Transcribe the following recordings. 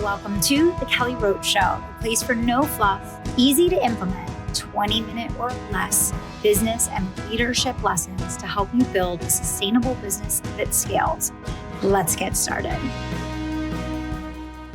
welcome to the Kelly Roach Show, a place for no fluff, easy to implement, 20-minute or less business and leadership lessons to help you build a sustainable business that scales. Let's get started.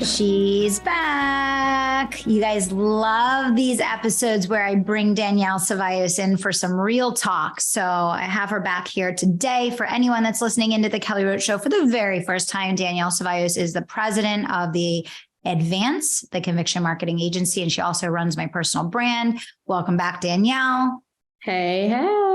She's back. You guys love these episodes where I bring Danielle Cevallos in for some real talk. So I have her back here today. For anyone that's listening into the Kelly Roach Show for the very first time, Danielle Cevallos is the president of the Advance, the conviction marketing agency, and she also runs my personal brand. Welcome back, Danielle. Hey, hey.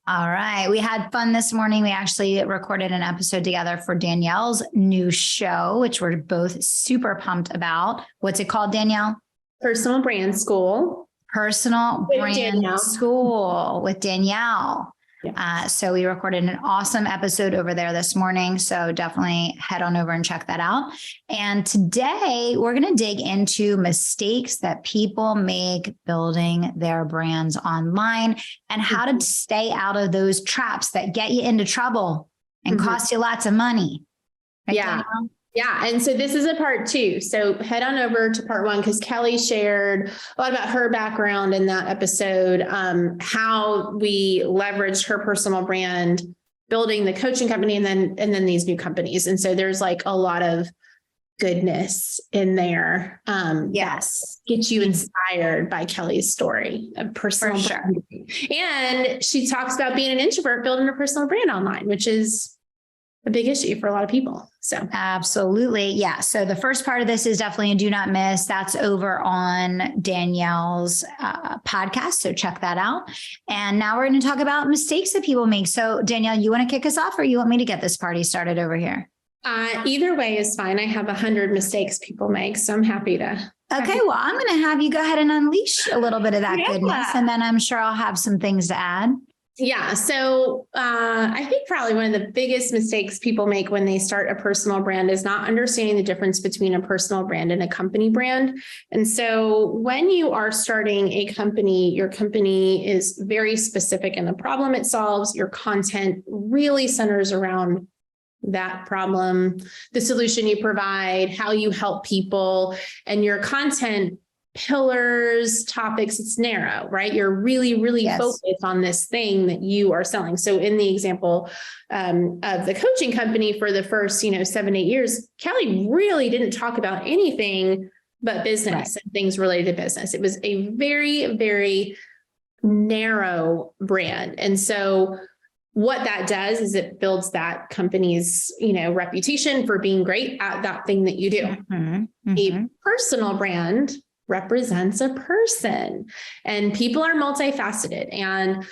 All right. We had fun this morning. We actually recorded an episode together for Danielle's new show, which we're both super pumped about. What's it called, Danielle? Personal Brand School. Personal Brand School with Danielle. Yeah. So we recorded an awesome episode over there this morning. So definitely head on over and check that out. And today we're going to dig into mistakes that people make building their brands online and how to stay out of those traps that get you into trouble and cost you lots of money. Right, Yeah. Danielle? Yeah. And so this is a part 2. So head on over to part 1 because Kelly shared a lot about her background in that episode, how we leveraged her personal brand, building the coaching company and then these new companies. And so there's like a lot of goodness in there. Yes. Get you inspired by Kelly's story of personal brand. And she talks about being an introvert, building a personal brand online, which is a big issue for a lot of people. So absolutely. Yeah. So the first part of this is definitely a do not miss. That's over on Danielle's podcast. So check that out. And now we're going to talk about mistakes that people make. So Danielle, you want to kick us off or you want me to get this party started over here? Either way is fine. I have 100 mistakes people make, so I'm happy to. Okay. Well, I'm going to have you go ahead and unleash a little bit of that goodness. And then I'm sure I'll have some things to add. Yeah. So I think probably one of the biggest mistakes people make when they start a personal brand is not understanding the difference between a personal brand and a company brand. And so when you are starting a company, your company is very specific in the problem it solves. Your content really centers around that problem, the solution you provide, how you help people, and your content pillars, topics, it's narrow, right? You're really focused on this thing that you are selling. So in the example of the coaching company for the first, 7-8 years, Kelly really didn't talk about anything but business and things related to business. It was a very, very narrow brand. And so what that does is it builds that company's, reputation for being great at that thing that you do. A personal brand represents a person, and people are multifaceted. And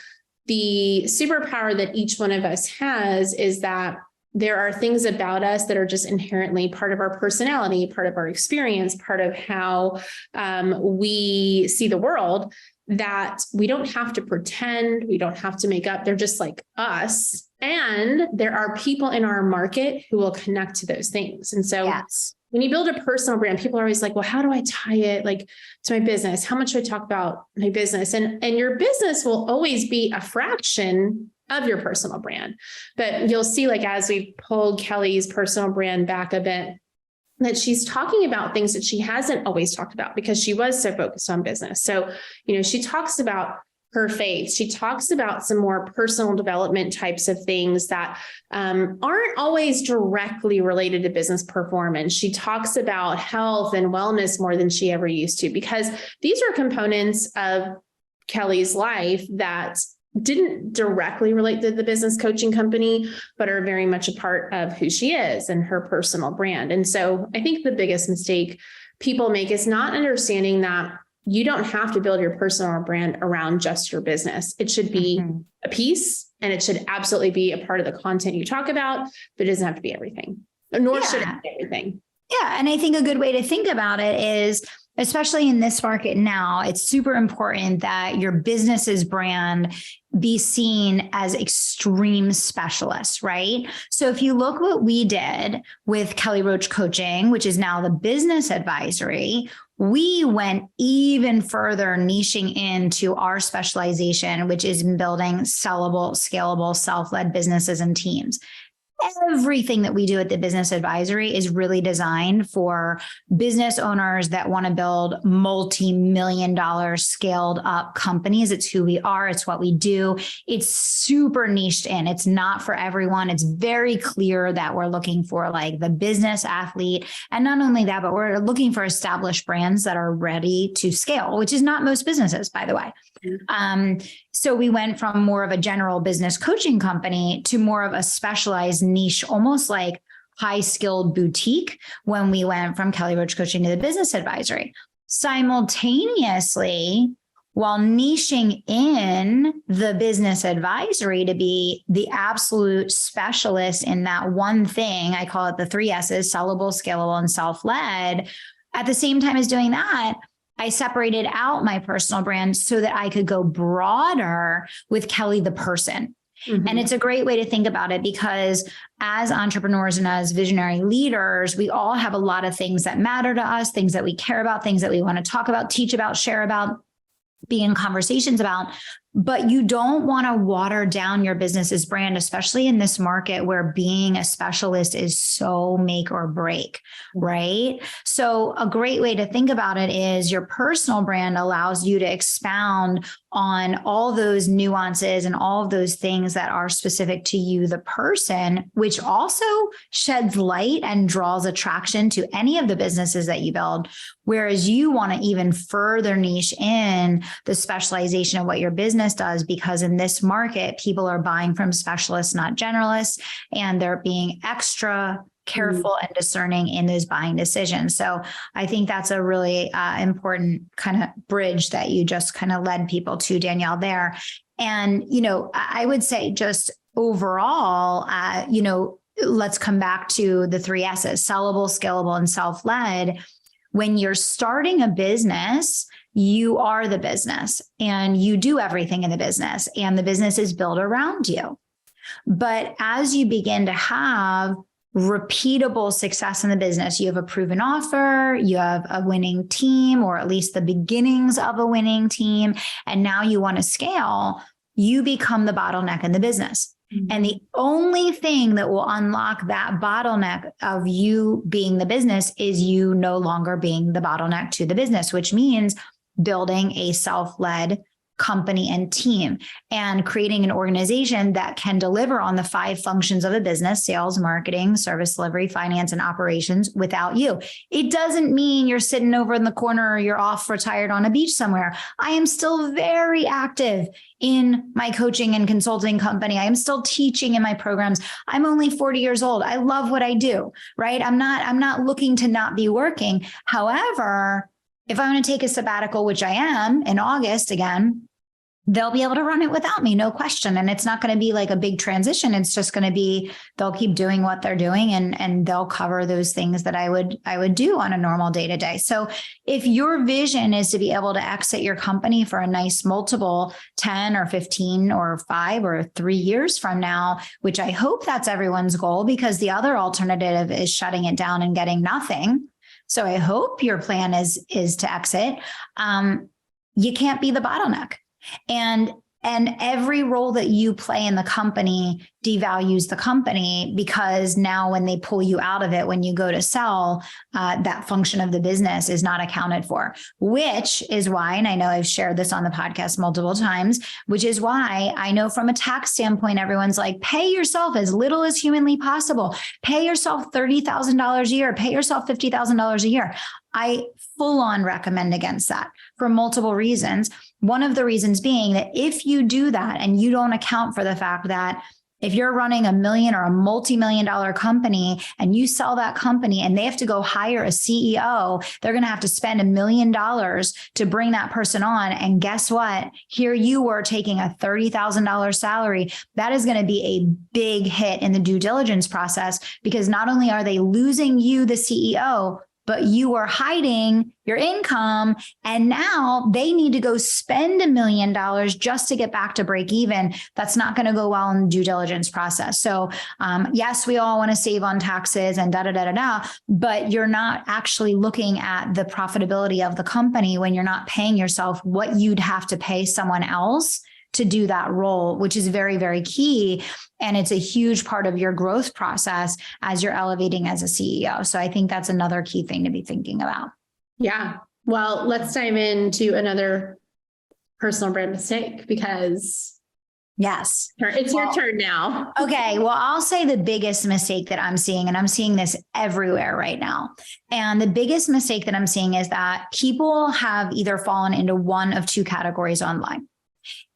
the superpower that each one of us has is that there are things about us that are just inherently part of our personality, part of our experience, part of how we see the world, that we don't have to pretend, we don't have to make up. They're just like us. And there are people in our market who will connect to those things. And so when you build a personal brand, people are always like, well, how do I tie it to my business? How much do I talk about my business? And your business will always be a fraction of your personal brand. But you'll see, as we pulled Kelly's personal brand back a bit, that she's talking about things that she hasn't always talked about because she was so focused on business. So, she talks about her faith. She talks about some more personal development types of things that aren't always directly related to business performance. She talks about health and wellness more than she ever used to, because these are components of Kelly's life that didn't directly relate to the business coaching company, but are very much a part of who she is and her personal brand. And so I think the biggest mistake people make is not understanding that you don't have to build your personal brand around just your business. It should be a piece, and it should absolutely be a part of the content you talk about, but it doesn't have to be everything, nor should it be everything. Yeah. And I think a good way to think about it is, especially in this market now, it's super important that your business's brand be seen as extreme specialists, right? So if you look what we did with Kelly Roach Coaching, which is now the business advisory, we went even further niching into our specialization, which is in building sellable, scalable, self-led businesses and teams. everything that we do at the Business Advisory is really designed for business owners that want to build multi-million-dollar scaled up companies. It's who we are. It's what we do. It's super niched in. It's not for everyone. It's very clear that we're looking for like the business athlete. And not only that, but we're looking for established brands that are ready to scale, which is not most businesses, by the way. So we went from more of a general business coaching company to more of a specialized niche, almost like high-skilled boutique when we went from Kelly Roach Coaching to the Business Advisory. Simultaneously, while niching in the Business Advisory to be the absolute specialist in that one thing, I call it the 3 S's, sellable, scalable, and self-led. At the same time as doing that, I separated out my personal brand so that I could go broader with Kelly the person. Mm-hmm. And it's a great way to think about it because as entrepreneurs and as visionary leaders, we all have a lot of things that matter to us, things that we care about, things that we want to talk about, teach about, share about, be in conversations about. But you don't want to water down your business's brand, especially in this market where being a specialist is so make or break, right? So a great way to think about it is your personal brand allows you to expound on all those nuances and all of those things that are specific to you, the person, which also sheds light and draws attraction to any of the businesses that you build. Whereas you want to even further niche in the specialization of what your business does, because in this market, people are buying from specialists, not generalists, and they're being extra careful and discerning in those buying decisions. So I think that's a really important kind of bridge that you just kind of led people to, Danielle, there. And, I would say just overall, let's come back to the 3 S's, sellable, scalable, and self-led. When you're starting a business, you are the business and you do everything in the business and the business is built around you. But as you begin to have repeatable success in the business, you have a proven offer, you have a winning team, or at least the beginnings of a winning team, and now you want to scale, you become the bottleneck in the business. And the only thing that will unlock that bottleneck of you being the business is you no longer being the bottleneck to the business, which means building a self-led company and team and creating an organization that can deliver on the 5 functions of a business: sales, marketing, service delivery, finance, and operations without you. It doesn't mean you're sitting over in the corner or you're off retired on a beach somewhere. I am still very active in my coaching and consulting company. I am still teaching in my programs. I'm only 40 years old. I love what I do, right? I'm not looking to not be working. However, if I want to take a sabbatical, which I am in August again, they'll be able to run it without me, no question. And it's not going to be like a big transition. It's just going to be, they'll keep doing what they're doing and they'll cover those things that I would do on a normal day-to-day. So if your vision is to be able to exit your company for a nice multiple 10 or 15 or 5 or 3 years from now, which I hope that's everyone's goal, because the other alternative is shutting it down and getting nothing. So I hope your plan is to exit. You can't be the bottleneck. And every role that you play in the company devalues the company, because now when they pull you out of it, when you go to sell, that function of the business is not accounted for, which is why, and I know I've shared this on the podcast multiple times, which is why I know from a tax standpoint, everyone's like, pay yourself as little as humanly possible. Pay yourself $30,000 a year, pay yourself $50,000 a year. I full on recommend against that for multiple reasons. One of the reasons being that if you do that and you don't account for the fact that if you're running $1 million or a multi-million-dollar company and you sell that company and they have to go hire a CEO, they're going to have to spend $1 million to bring that person on. And guess what? Here you were taking a $30,000 salary. That is going to be a big hit in the due diligence process, because not only are they losing you, the CEO, but you are hiding your income. And now they need to go spend $1 million just to get back to break even. That's not going to go well in the due diligence process. So yes, we all want to save on taxes and but you're not actually looking at the profitability of the company when you're not paying yourself what you'd have to pay someone else to do that role, which is very, very key. And it's a huge part of your growth process as you're elevating as a CEO. So I think that's another key thing to be thinking about. Yeah. Well, let's dive into another personal brand mistake, because yes, it's your turn now. Okay. Well, I'll say the biggest mistake that I'm seeing, and I'm seeing this everywhere right now. And the biggest mistake that I'm seeing is that people have either fallen into one of two categories online.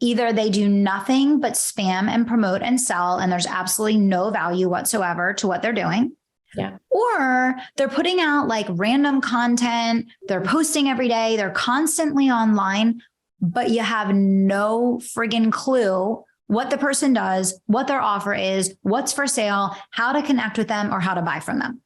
Either they do nothing but spam and promote and sell, and there's absolutely no value whatsoever to what they're doing. Yeah. Or they're putting out like random content, they're posting every day, they're constantly online, but you have no friggin' clue what the person does, what their offer is, what's for sale, how to connect with them, or how to buy from them.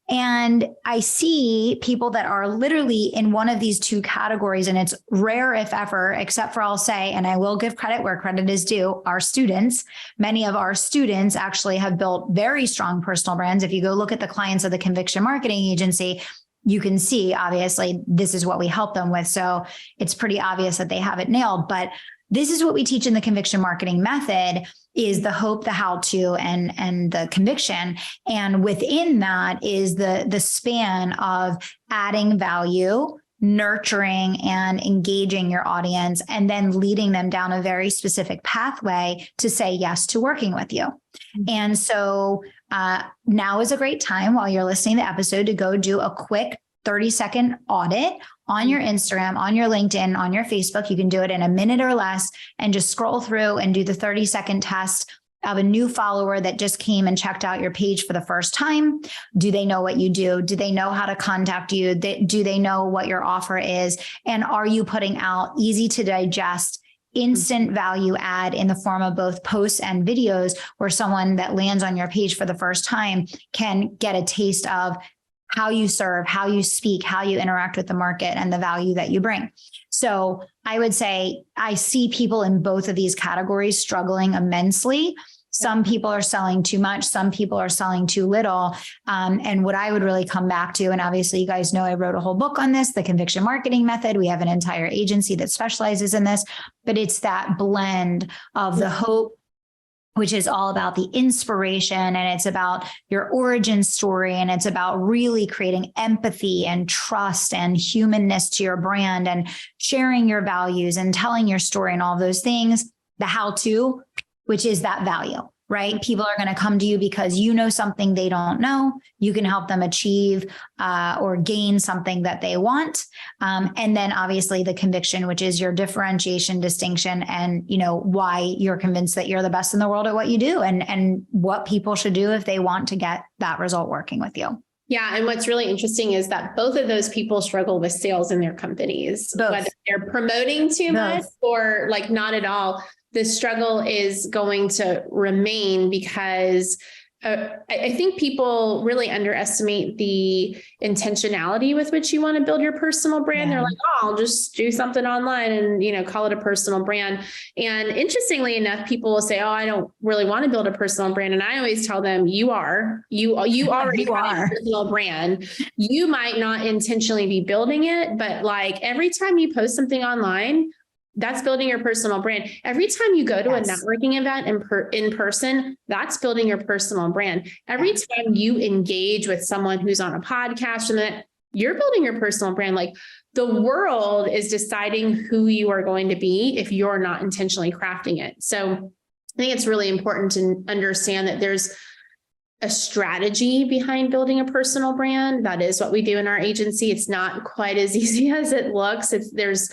And I see people that are literally in one of these two categories, and it's rare if ever, except for I'll say, and I will give credit where credit is due, our students. Many of our students actually have built very strong personal brands. If you go look at the clients of the Conviction Marketing Agency, you can see, obviously, this is what we help them with. So it's pretty obvious that they have it nailed. But this is what we teach in the Conviction Marketing Method, is the hope, the how-to, and the conviction. And within that is the span of adding value, nurturing and engaging your audience, and then leading them down a very specific pathway to say yes to working with you. And so now is a great time, while you're listening to the episode, to go do a quick 30-second audit on your Instagram, on your LinkedIn, on your Facebook. You can do it in a minute or less, and just scroll through and do the 30-second test of a new follower that just came and checked out your page for the first time. Do they know what you do? Do they know how to contact you? Do they know what your offer is? And are you putting out easy to digest, instant value add in the form of both posts and videos, where someone that lands on your page for the first time can get a taste of how you serve, how you speak, how you interact with the market, and the value that you bring. So I would say I see people in both of these categories struggling immensely. Some people are selling too much. Some people are selling too little. And what I would really come back to, and obviously you guys know I wrote a whole book on this, the Conviction Marketing Method. We have an entire agency that specializes in this, but it's that blend of the hope, which is all about the inspiration, and it's about your origin story, and it's about really creating empathy and trust and humanness to your brand, and sharing your values and telling your story and all those things. The how-to, which is that value, right? People are going to come to you because you know something they don't know. You can help them achieve or gain something that they want. And then obviously the conviction, which is your differentiation, distinction, and why you're convinced that you're the best in the world at what you do, and what people should do if they want to get that result working with you. Yeah. And what's really interesting is that both of those people struggle with sales in their companies, whether they're promoting too much or like not at all. The struggle is going to remain, because I think people really underestimate the intentionality with which you want to build your personal brand. Yeah. They're like, oh, I'll just do something online and, call it a personal brand. And interestingly enough, people will say, oh, I don't really want to build a personal brand. And I always tell them, you already have a personal brand. You might not intentionally be building it, but like every time you post something online, that's building your personal brand. Every time you go to a networking event in person, that's building your personal brand. Every time you engage with someone who's on a podcast, and you're building your personal brand. Like, the world is deciding who you are going to be if you're not intentionally crafting it. So I think it's really important to understand that there's a strategy behind building a personal brand. That is what we do in our agency. It's not quite as easy as it looks. There's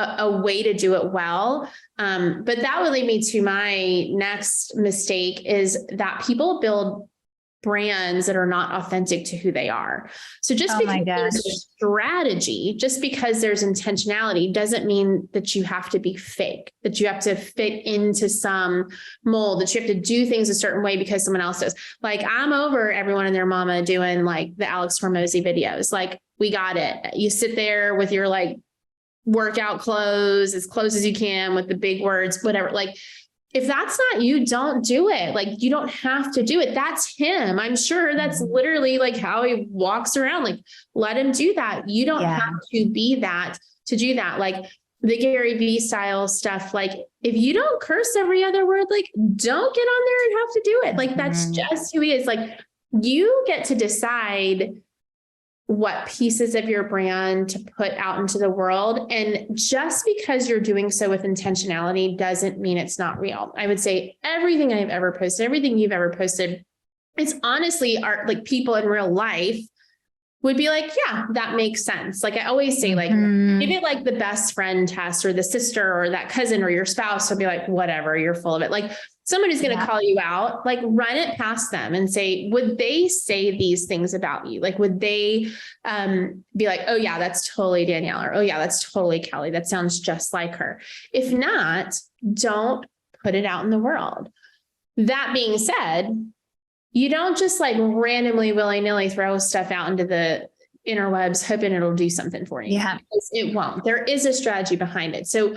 a way to do it well. But that would lead me to my next mistake, is that people build brands that are not authentic to who they are. So just because there's a strategy, just because there's intentionality, doesn't mean that you have to be fake, that you have to fit into some mold, that you have to do things a certain way because someone else does. Like, I'm over everyone and their mama doing like the Alex Hormozy videos. Like, we got it. You sit there with your like workout clothes, as close as you can, with the big words, whatever. Like, if that's not you, don't do it. Like, you don't have to do it. That's him. I'm sure that's literally like how he walks around. Like, let him do that. You don't have to be that to do that. Like, the Gary Vee style stuff, like if you don't curse every other word, like don't get on there and have to do it. Like that's just who he is. Like you get to decide what pieces of your brand to put out into the world. And just because you're doing so with intentionality doesn't mean it's not real. I would say everything I've ever posted, everything you've ever posted, it's honestly are like people in real life would be like, yeah, that makes sense. Like I always say, like, give it like the best friend test or the sister or that cousin or your spouse will be like, whatever, you're full of it. Like someone who's going to call you out, like run it past them and say, would they say these things about you? Like, would they be like, oh yeah, that's totally Danielle, or oh yeah, that's totally Kelly. That sounds just like her. If not, don't put it out in the world. That being said, you don't just like randomly willy-nilly throw stuff out into the interwebs hoping it'll do something for you. Yeah. Because it won't. There is a strategy behind it. So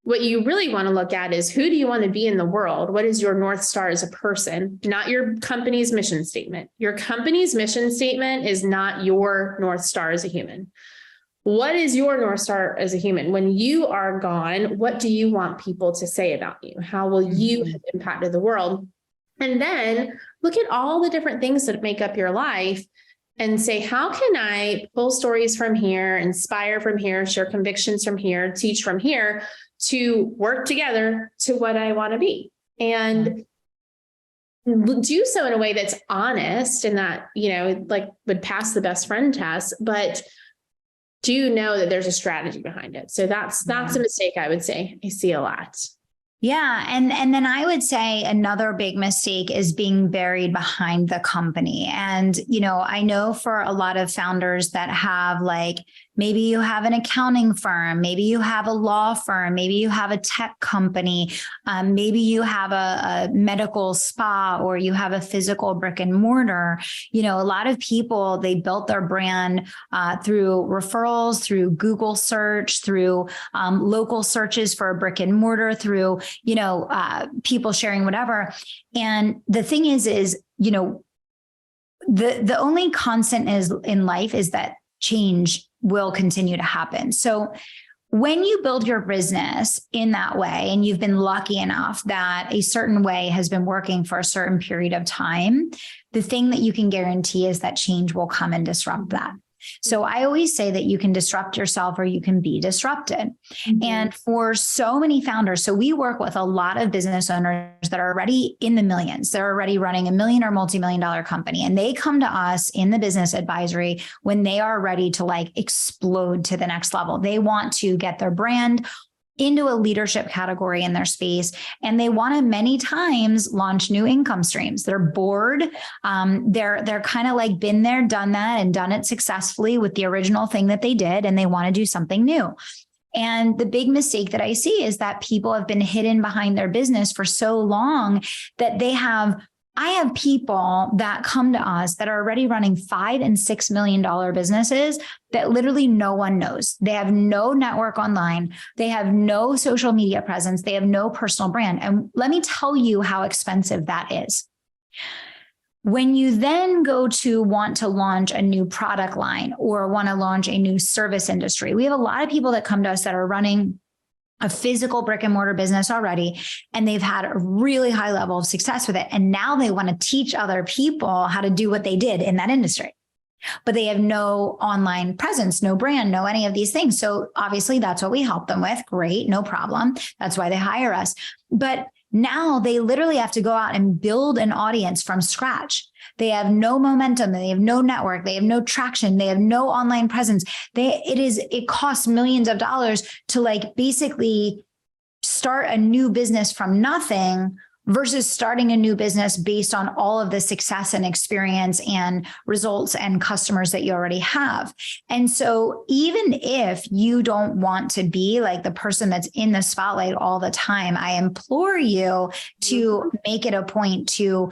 what you really want to look at is who do you want to be in the world? What is your North Star as a person, not your company's mission statement. Your company's mission statement is not your North Star as a human. What is your North Star as a human? When you are gone, what do you want people to say about you? How will you have impacted the world? And then look at all the different things that make up your life and say, how can I pull stories from here, inspire from here, share convictions from here, teach from here to work together to what I want to be? And do so in a way that's honest and that, you know, like would pass the best friend test, but do know that there's a strategy behind it. So that's a mistake I would say I see a lot. Yeah. And then I would say another big mistake is being buried behind the company. And, you know, I know for a lot of founders that have like, maybe you have an accounting firm, maybe you have a law firm, maybe you have a tech company, maybe you have a medical spa, or you have a physical brick and mortar. You know, a lot of people, they built their brand through referrals, through Google search, through local searches for a brick and mortar, through, you know, people sharing whatever. And the thing is, you know, the only constant is in life is that change will continue to happen. So when you build your business in that way, and you've been lucky enough that a certain way has been working for a certain period of time, the thing that you can guarantee is that change will come and disrupt that. So I always say that you can disrupt yourself or you can be disrupted. And for so many founders, so we work with a lot of business owners that are already in the millions. They're already running a million or multi-million dollar company. And they come to us in the business advisory when they are ready to like explode to the next level. They want to get their brand into a leadership category in their space. And they want to many times launch new income streams. They're bored. They're kind of like been there, done that, and done it successfully with the original thing that they did. And they want to do something new. And the big mistake that I see is that people have been hidden behind their business for so long that I have people that come to us that are already running $5 and $6 million businesses that literally no one knows. They have no network online. They have no social media presence. They have no personal brand. And let me tell you how expensive that is. When you then go to want to launch a new product line or want to launch a new service industry, we have a lot of people that come to us that are running a physical brick and mortar business already, and they've had a really high level of success with it. And now they want to teach other people how to do what they did in that industry, but they have no online presence, no brand, no any of these things. So obviously that's what we help them with. Great, no problem. That's why they hire us. But now they literally have to go out and build an audience from scratch. They have no momentum. They have no network. They have no traction. They have no online presence. It costs millions of dollars to like basically start a new business from nothing versus starting a new business based on all of the success and experience and results and customers that you already have. And so even if you don't want to be like the person that's in the spotlight all the time, I implore you to make it a point to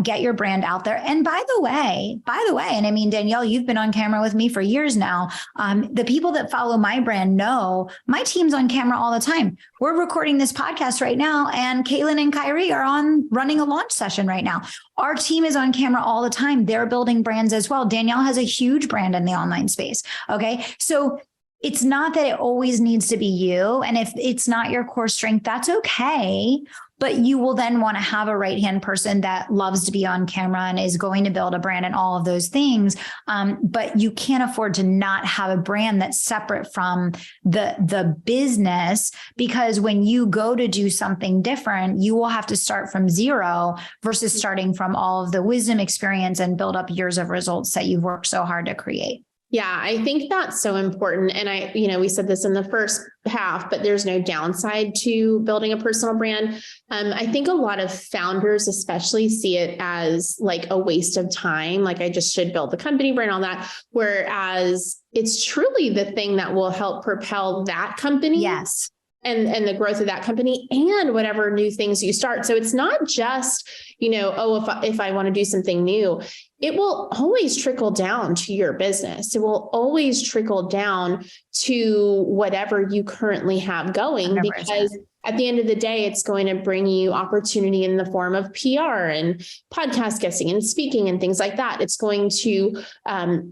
get your brand out there. And by the way, and I mean, Danielle, you've been on camera with me for years now. The people that follow my brand know my team's on camera all the time. We're recording this podcast right now, and Kaylin and Kyrie are on running a launch session right now. Our team is on camera all the time. They're building brands as well. Danielle has a huge brand in the online space. Okay. So it's not that it always needs to be you. And if it's not your core strength, that's okay. But you will then want to have a right-hand person that loves to be on camera and is going to build a brand and all of those things. But you can't afford to not have a brand that's separate from the business, because when you go to do something different, you will have to start from zero versus starting from all of the wisdom, experience, and build up years of results that you've worked so hard to create. Yeah, I think that's so important. And we said this in the first half, but there's no downside to building a personal brand. I think a lot of founders especially see it as like a waste of time. Like, I just should build the company brand, all that. Whereas it's truly the thing that will help propel that company. Yes. And the growth of that company and whatever new things you start. So it's not just, if I want to do something new, it will always trickle down to your business. It will always trickle down to whatever you currently have going, 100%. because at the end of the day, it's going to bring you opportunity in the form of PR and podcast guesting and speaking and things like that. It's going to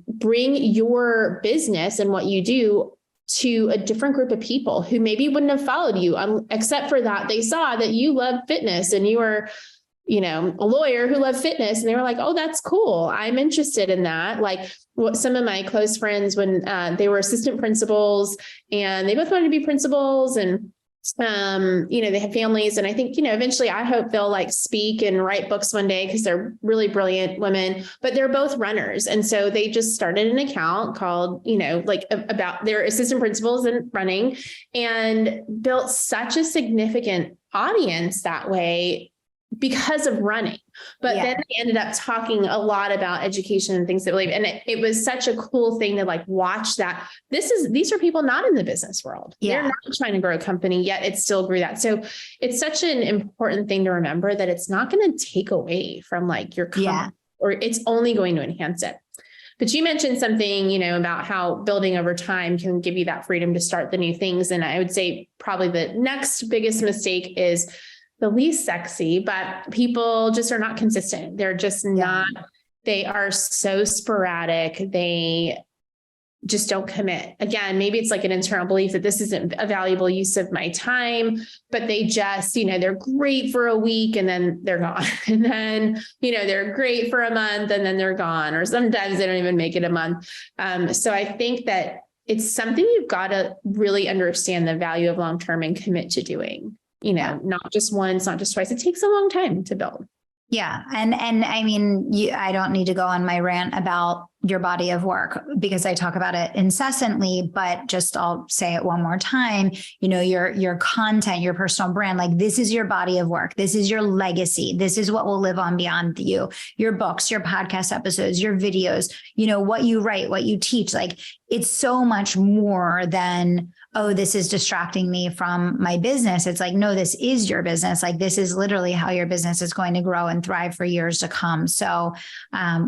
bring your business and what you do to a different group of people who maybe wouldn't have followed you, except for that they saw that you love fitness and you were, a lawyer who loved fitness, and they were like, oh, that's cool. I'm interested in that. Like, what some of my close friends, when they were assistant principals and they both wanted to be principals, and they have families. And I think, eventually I hope they'll like speak and write books one day, because they're really brilliant women, but they're both runners. And so they just started an account called, about their assistant principals and running, and built such a significant audience that way because of running. But then they ended up talking a lot about education and things that believe. And it was such a cool thing to like watch that. These are people not in the business world. Yeah. They're not trying to grow a company, yet it still grew that. So it's such an important thing to remember, that it's not going to take away from like your company, or it's only going to enhance it. But you mentioned something, about how building over time can give you that freedom to start the new things. And I would say probably the next biggest mistake is the least sexy, but people just are not consistent. They're just not, they are so sporadic. They just don't commit. Again, maybe it's like an internal belief that this isn't a valuable use of my time, but they just, they're great for a week and then they're gone. And then, they're great for a month and then they're gone, or sometimes they don't even make it a month. So I think that it's something you've got to really understand the value of long-term and commit to doing. Not just once, not just twice. It takes a long time to build. Yeah. And I mean, I don't need to go on my rant about your body of work, because I talk about it incessantly, but just I'll say it one more time. Your content, your personal brand, like this is your body of work. This is your legacy. This is what will live on beyond you. Your books, your podcast episodes, your videos, what you write, what you teach, like it's so much more than, oh, this is distracting me from my business. It's like, no, this is your business. Like this is literally how your business is going to grow and thrive for years to come. So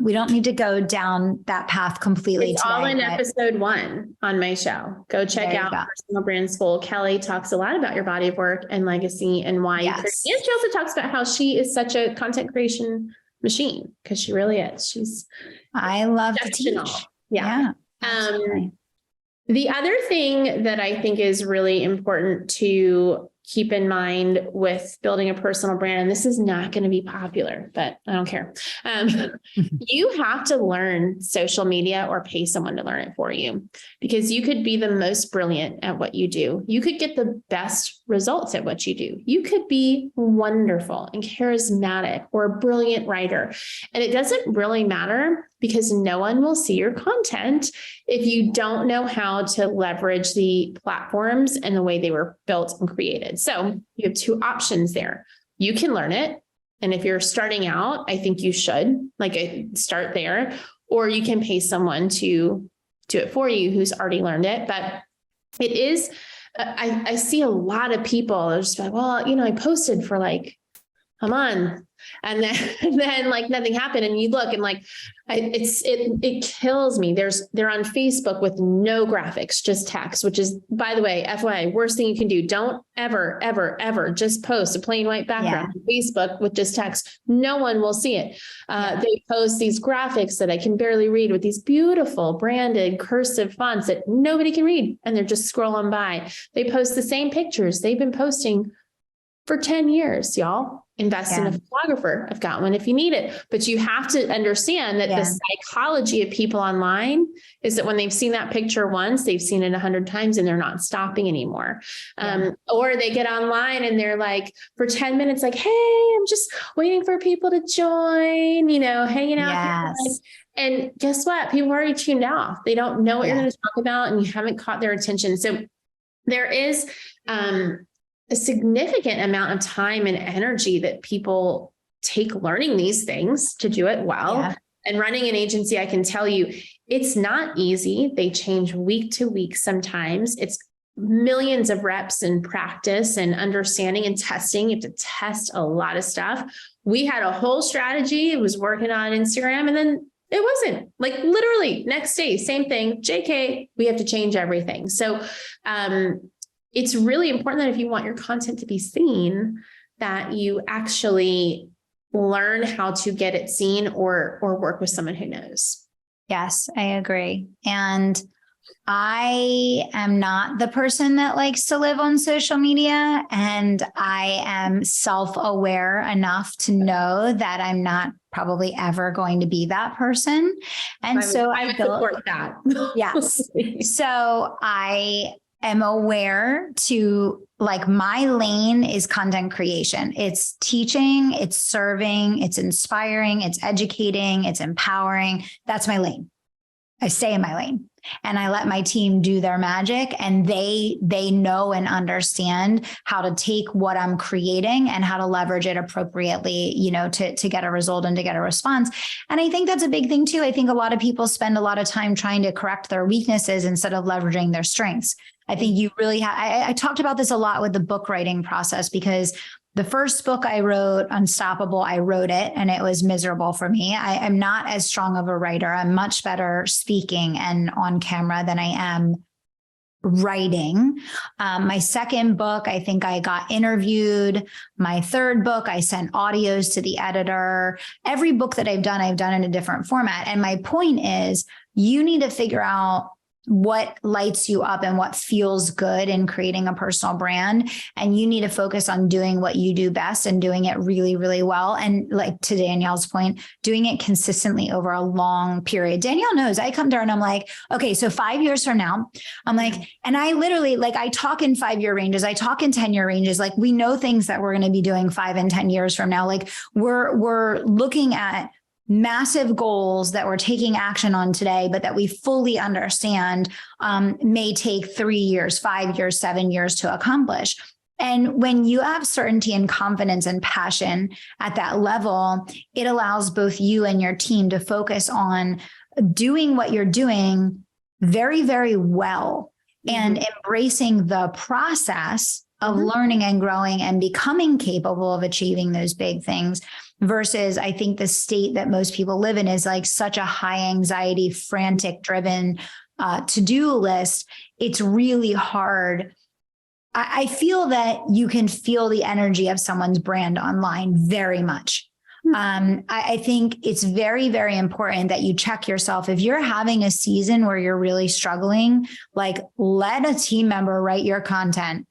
we don't need to go down that path completely. It's all in episode 1 on my show. Go check out Personal Brand School. Kelly talks a lot about your body of work and legacy and why you create. And she also talks about how she is such a content creation machine, because she really is. I love to teach. Yeah. The other thing that I think is really important to keep in mind with building a personal brand, and this is not going to be popular, but I don't care. You have to learn social media or pay someone to learn it for you, because you could be the most brilliant at what you do. You could get the best results at what you do. You could be wonderful and charismatic or a brilliant writer. And it doesn't really matter, because no one will see your content if you don't know how to leverage the platforms and the way they were built and created. So you have 2 options there. You can learn it. And if you're starting out, I think you should start there, or you can pay someone to do it for you who's already learned it. But it is, I see a lot of people are just like, well, I posted for like come on. And then like nothing happened. And you look and like, it kills me. They're on Facebook with no graphics, just text, which is, by the way, FYI, worst thing you can do. Don't ever, ever, ever just post a plain white background on Facebook with just text. No one will see it. They post these graphics that I can barely read with these beautiful branded cursive fonts that nobody can read. And they're just scrolling by. They post the same pictures they've been posting for 10 years, y'all. Invest in a photographer. I've got one if you need it. But you have to understand that the psychology of people online is that when they've seen that picture once, they've seen it 100 times and they're not stopping anymore. Or they get online and they're like, for 10 minutes, like, hey, I'm just waiting for people to join, hanging out. And guess what? People are already tuned off. They don't know what you're going to talk about and you haven't caught their attention. So there is, a significant amount of time and energy that people take learning these things to do it well. And running an agency, I can tell you, it's not easy. They change week to week sometimes. It's millions of reps and practice and understanding and testing. You have to test a lot of stuff. We had a whole strategy. It was working on Instagram and then it wasn't, like literally next day, same thing. JK, we have to change everything. So, it's really important that if you want your content to be seen, that you actually learn how to get it seen or work with someone who knows. Yes, I agree. And I am not the person that likes to live on social media, and I am self-aware enough to know that I'm not probably ever going to be that person. And I would support that. Yes. So I am aware to, like, my lane is content creation. It's teaching, it's serving, it's inspiring, it's educating, it's empowering. That's my lane. I stay in my lane and I let my team do their magic, and they know and understand how to take what I'm creating and how to leverage it appropriately, to get a result and to get a response. And I think that's a big thing too. I think a lot of people spend a lot of time trying to correct their weaknesses instead of leveraging their strengths. I think you really I talked about this a lot with the book writing process, because the first book I wrote, Unstoppable, I wrote it and it was miserable for me. I'm not as strong of a writer. I'm much better speaking and on camera than I am writing. My second book, I think I got interviewed. My third book, I sent audios to the editor. Every book that I've done in a different format. And my point is, you need to figure out what lights you up and what feels good in creating a personal brand. And you need to focus on doing what you do best and doing it really, really well. And like to Danielle's point, doing it consistently over a long period. Danielle knows. I come to her and I'm like, okay, so 5 years from now, I'm like, and I literally, like, I talk in 5-year ranges. I talk in 10-year ranges. Like, we know things that we're going to be doing 5 and 10 years from now. Like, we're looking at massive goals that we're taking action on today, but that we fully understand may take 3 years, 5 years, 7 years to accomplish. And when you have certainty and confidence and passion at that level, it allows both you and your team to focus on doing what you're doing very, very well, and embracing the process of learning and growing and becoming capable of achieving those big things. Versus, I think the state that most people live in is like such a high anxiety, frantic driven to-do list. It's really hard. I feel that you can feel the energy of someone's brand online very much. I think it's very, very important that you check yourself. If you're having a season where you're really struggling, like, let a team member write your content.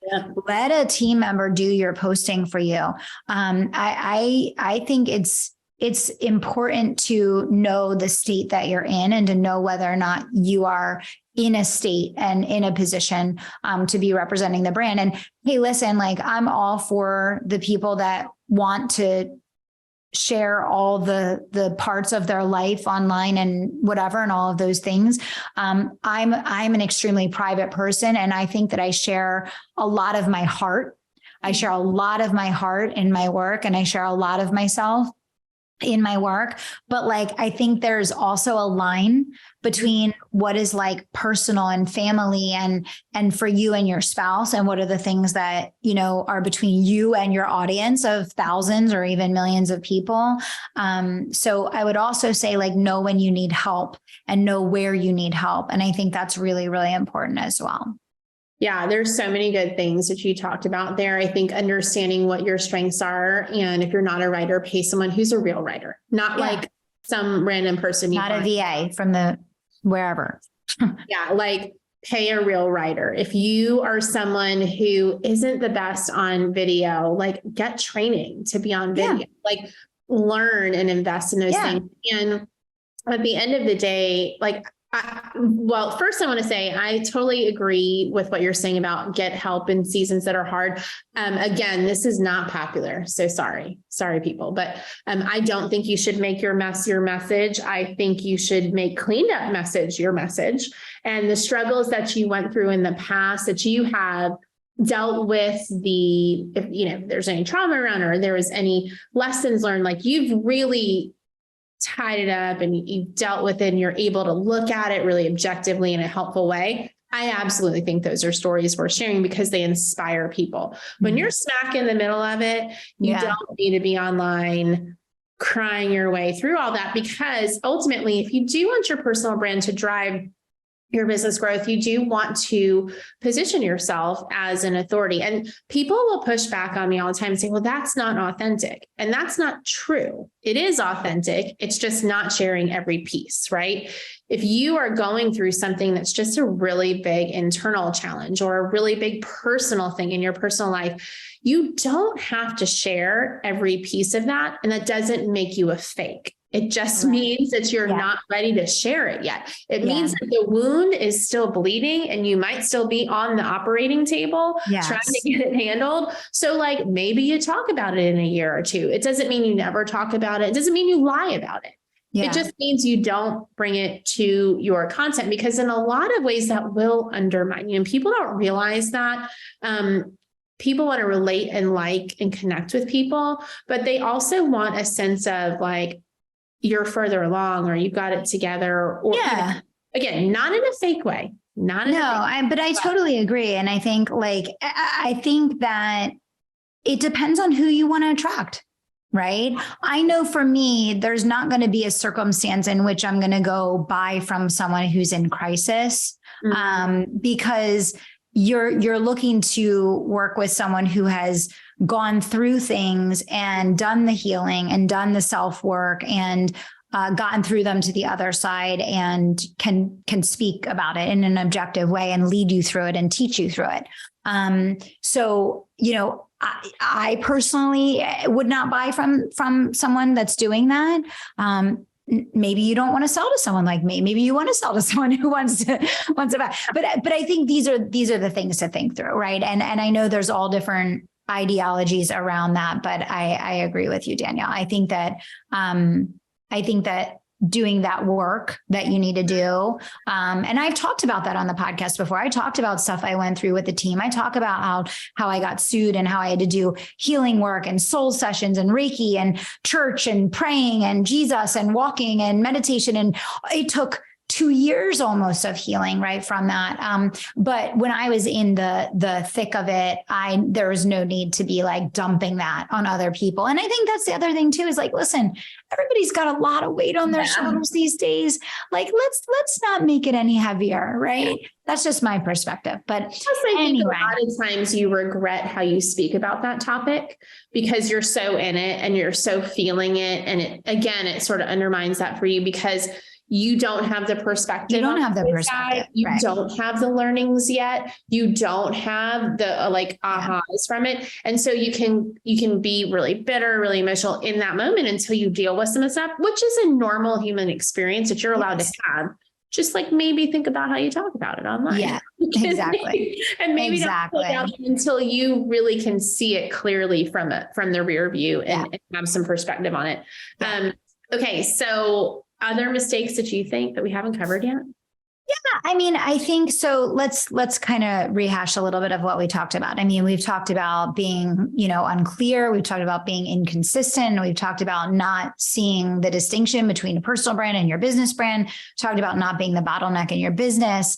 Let a team member do your posting for you. I think it's important to know the state that you're in and to know whether or not you are in a state and in a position to be representing the brand. And hey, listen, like, I'm all for the people that want to share all the parts of their life online and whatever, and all of those things. I'm an extremely private person. And I think that I share a lot of my heart. I share a lot of my heart in my work, and I share a lot of myself in my work. But like, I think there's also a line between what is like personal and family and for you and your spouse, and what are the things that, you know, are between you and your audience of thousands or even millions of people. So I would also say, like, know when you need help and know where you need help. And I think that's really, really important as well. Yeah, there's so many good things that you talked about there. I think understanding what your strengths are. And if you're not a writer, pay someone who's a real writer, not like some random person. Not a VA from the wherever. Yeah, like pay a real writer. If you are someone who isn't the best on video, like get training to be on video, like learn and invest in those things. And at the end of the day, like, well, first I want to say, I totally agree with what you're saying about get help in seasons that are hard. Again, this is not popular. So sorry people, but I don't think you should make your mess your message. I think you should make cleaned up message your message, and the struggles that you went through in the past that you have dealt with, if you know, there's any trauma around or there was any lessons learned, like you've really tied it up and you've dealt with it and you're able to look at it really objectively in a helpful way. I absolutely think those are stories worth sharing because they inspire people. When you're smack in the middle of it, you don't need to be online crying your way through all that, because ultimately, if you do want your personal brand to drive your business growth, you do want to position yourself as an authority. And people will push back on me all the time and say, well, that's not authentic. And that's not true. It is authentic. It's just not sharing every piece, right? If you are going through something that's just a really big internal challenge or a really big personal thing in your personal life, you don't have to share every piece of that. And that doesn't make you a fake. It just means that you're not ready to share it yet. It means that the wound is still bleeding and you might still be on the operating table trying to get it handled. So like maybe you talk about it in a year or two. It doesn't mean you never talk about it. It doesn't mean you lie about it. It just means you don't bring it to your content, because in a lot of ways that will undermine you. And people don't realize that. People want to relate and like and connect with people, but they also want a sense of like, you're further along or you've got it together, or again, not in a fake way, but I totally agree. And I think I think that it depends on who you want to attract, right? I know for me, there's not going to be a circumstance in which I'm going to go buy from someone who's in crisis, because you're looking to work with someone who has gone through things and done the healing and done the self-work and gotten through them to the other side and can speak about it in an objective way and lead you through it and teach you through it. So, you know, I personally would not buy from someone that's doing that. Maybe you don't want to sell to someone like me. Maybe you want to sell to someone who wants to buy. But I think these are the things to think through, right? And I know there's all different ideologies around that, but I agree with you, Danielle. I think that doing that work that you need to do. And I've talked about that on the podcast before. I talked about stuff I went through with the team. I talk about how I got sued and how I had to do healing work and soul sessions and Reiki and church and praying and Jesus and walking and meditation. And it took 2 years almost of healing, right, from that. But when I was in the thick of it, there was no need to be like dumping that on other people. And I think that's the other thing too, is like, listen, everybody's got a lot of weight on their shoulders these days. Like, let's not make it any heavier, right? That's just my perspective. But anyway, a lot of times you regret how you speak about that topic because you're so in it and you're so feeling it. And it sort of undermines that for you because you don't have the perspective. You don't have the perspective. You don't have the learnings yet. You don't have the ahas from it. And so you can be really bitter, really emotional in that moment until you deal with some of the stuff, which is a normal human experience that you're allowed to have. Just like maybe think about how you talk about it online. Yeah, exactly. And maybe don't put it out until you really can see it clearly from the rear view and have some perspective on it. Okay. So other mistakes that you think that we haven't covered yet? I mean, I think so. Let's kind of rehash a little bit of what we talked about. I mean, we've talked about being, unclear. We've talked about being inconsistent. We've talked about not seeing the distinction between a personal brand and your business brand. Talked about not being the bottleneck in your business.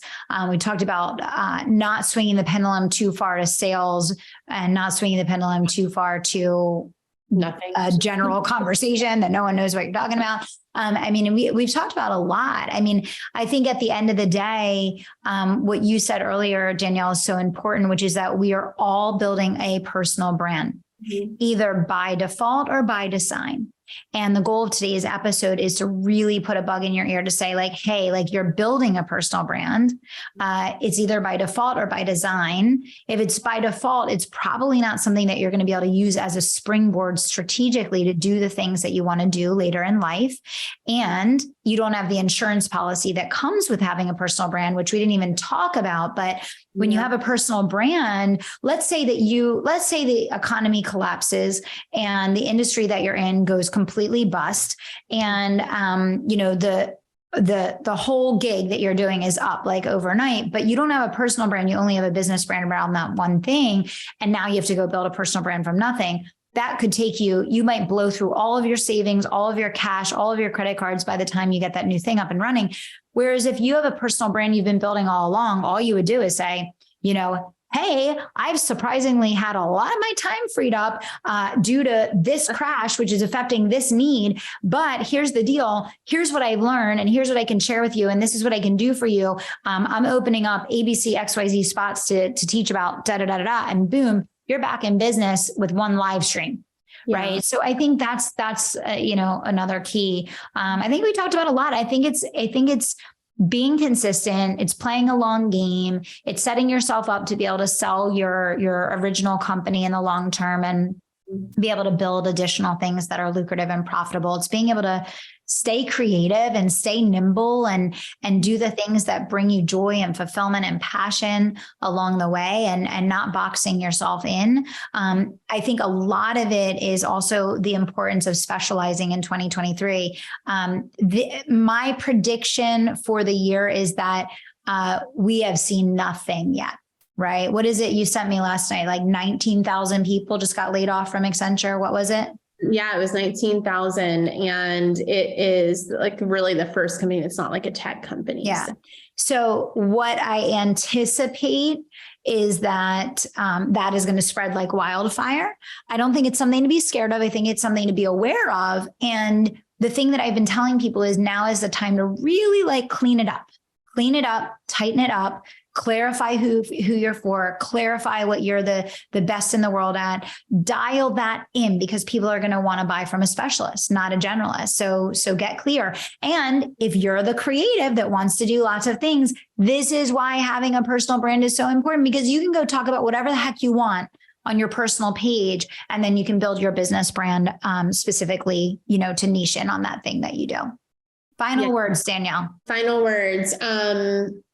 We talked about not swinging the pendulum too far to sales and not swinging the pendulum too far to Nothing. A general conversation that no one knows what you're talking about. I mean, we've talked about a lot. I mean, I think at the end of the day, what you said earlier, Danielle, is so important, which is that we are all building a personal brand, either by default or by design. And the goal of today's episode is to really put a bug in your ear to say like, hey, like you're building a personal brand. It's either by default or by design. If it's by default, it's probably not something that you're going to be able to use as a springboard strategically to do the things that you want to do later in life. And you don't have the insurance policy that comes with having a personal brand, which we didn't even talk about. But when you have a personal brand, let's say the economy collapses and the industry that you're in goes completely bust. And, the whole gig that you're doing is up like overnight, but you don't have a personal brand. You only have a business brand around that one thing. And now you have to go build a personal brand from nothing. That could take you might blow through all of your savings, all of your cash, all of your credit cards by the time you get that new thing up and running. Whereas if you have a personal brand you've been building all along, all you would do is say, hey, I've surprisingly had a lot of my time freed up due to this crash, which is affecting this need. But here's the deal. Here's what I've learned and here's what I can share with you. And this is what I can do for you. I'm opening up ABC, XYZ spots to teach about da-da-da-da-da. And boom, you're back in business with one live stream. Yeah. Right. So I think that's another key. I think we talked about a lot. I think it's being consistent. It's playing a long game. It's setting yourself up to be able to sell your original company in the long term and be able to build additional things that are lucrative and profitable. It's being able to stay creative and stay nimble and do the things that bring you joy and fulfillment and passion along the way and not boxing yourself in. I think a lot of it is also the importance of specializing in 2023. My prediction for the year is that we have seen nothing yet. Right? What is it you sent me last night? Like 19,000 people just got laid off from Accenture. What was it? Yeah, it was 19,000. And it is like really the first company. It's not like a tech company. Yeah. So what I anticipate is that that is going to spread like wildfire. I don't think it's something to be scared of. I think it's something to be aware of. And the thing that I've been telling people is now is the time to really like clean it up, tighten it up, clarify who you're for, clarify what you're the best in the world at, dial that in because people are going to want to buy from a specialist, not a generalist. So get clear. And if you're the creative that wants to do lots of things, this is why having a personal brand is so important because you can go talk about whatever the heck you want on your personal page, and then you can build your business brand specifically, to niche in on that thing that you do. Final words, Danielle. Final words.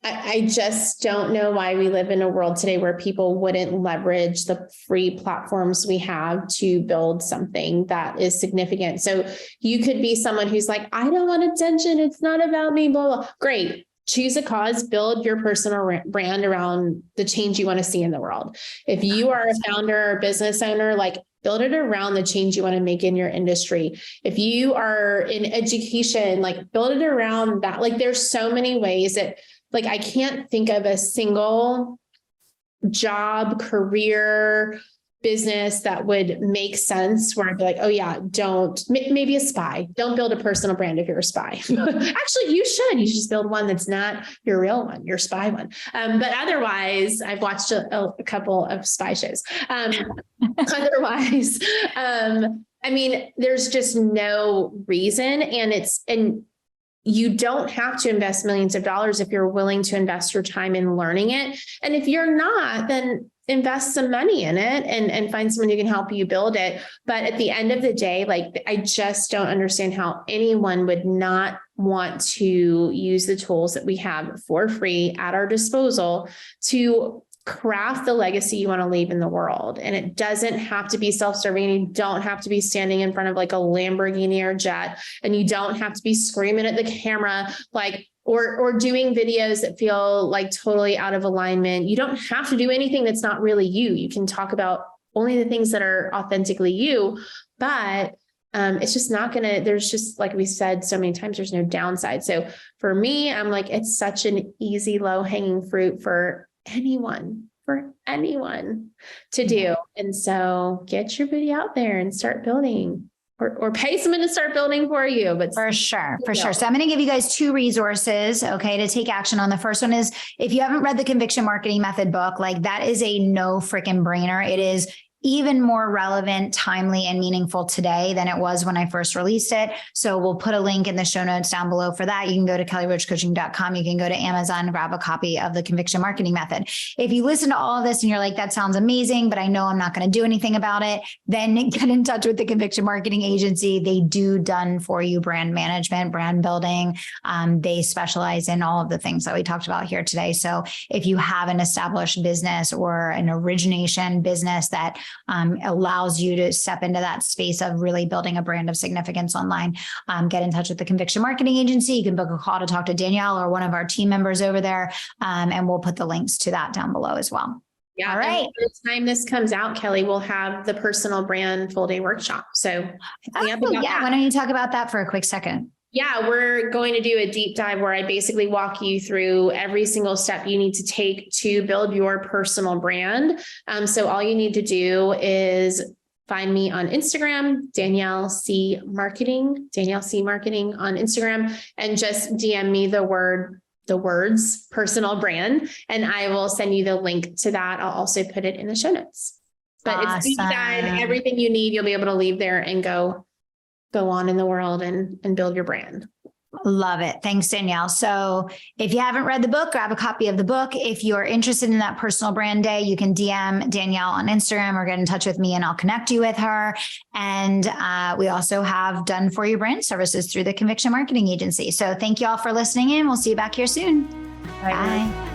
I just don't know why we live in a world today where people wouldn't leverage the free platforms we have to build something that is significant. So you could be someone who's like, I don't want attention. It's not about me, blah, blah. Great. Choose a cause, build your personal brand around the change you want to see in the world. If you are a founder or business owner, like build it around the change you want to make in your industry. If you are in education, like build it around that. Like there's so many ways that like, I can't think of a single job, career, business that would make sense where I'd be like, oh yeah, maybe a spy. Don't build a personal brand if you're a spy. Actually, you should just build one that's not your real one, your spy one. But otherwise, I've watched a couple of spy shows. Otherwise, I mean, there's just no reason and you don't have to invest millions of dollars if you're willing to invest your time in learning it. And if you're not, then invest some money in it and find someone who can help you build it. But at the end of the day, like, I just don't understand how anyone would not want to use the tools that we have for free at our disposal to craft the legacy you want to leave in the world. And it doesn't have to be self-serving. You don't have to be standing in front of like a Lamborghini or jet, and you don't have to be screaming at the camera like, or doing videos that feel like totally out of alignment. You don't have to do anything that's not really you. You can talk about only the things that are authentically you, but it's just not gonna, there's just, like we said so many times, there's no downside. So for me, I'm like, it's such an easy, low hanging fruit for anyone to do. And so get your video out there and start building, or pay someone to start building for you. But for sure. So I'm going to give you guys 2 resources, okay, to take action on. The first one is, if you haven't read the Conviction Marketing Method book, like that is a no freaking brainer. It is even more relevant, timely, and meaningful today than it was when I first released it. So we'll put a link in the show notes down below for that. You can go to kellyroachcoaching.com. You can go to Amazon, grab a copy of the Conviction Marketing Method. If you listen to all of this and you're like, that sounds amazing, but I know I'm not going to do anything about it, then get in touch with the Conviction Marketing Agency. They do done for you brand management, brand building. They specialize in all of the things that we talked about here today. So if you have an established business or an origination business that allows you to step into that space of really building a brand of significance online, get in touch with the Conviction Marketing Agency. You can book a call to talk to Danielle or one of our team members over there. And we'll put the links to that down below as well. Yeah. All right. By the time this comes out, Kelly, we'll have the personal brand full day workshop. So why don't you talk about that for a quick second? Yeah, we're going to do a deep dive where I basically walk you through every single step you need to take to build your personal brand. So all you need to do is find me on Instagram, Danielle C Marketing on Instagram, and just DM me the words personal brand, and I will send you the link to that. I'll also put it in the show notes. But It's deep dive, everything you need, you'll be able to leave there and go on in the world and build your brand. Love it. Thanks, Danielle. So if you haven't read the book, grab a copy of the book. If you're interested in that personal brand day, you can DM Danielle on Instagram or get in touch with me and I'll connect you with her. And we also have done for you brand services through the Conviction Marketing Agency. So thank you all for listening in. We'll see you back here soon. Bye.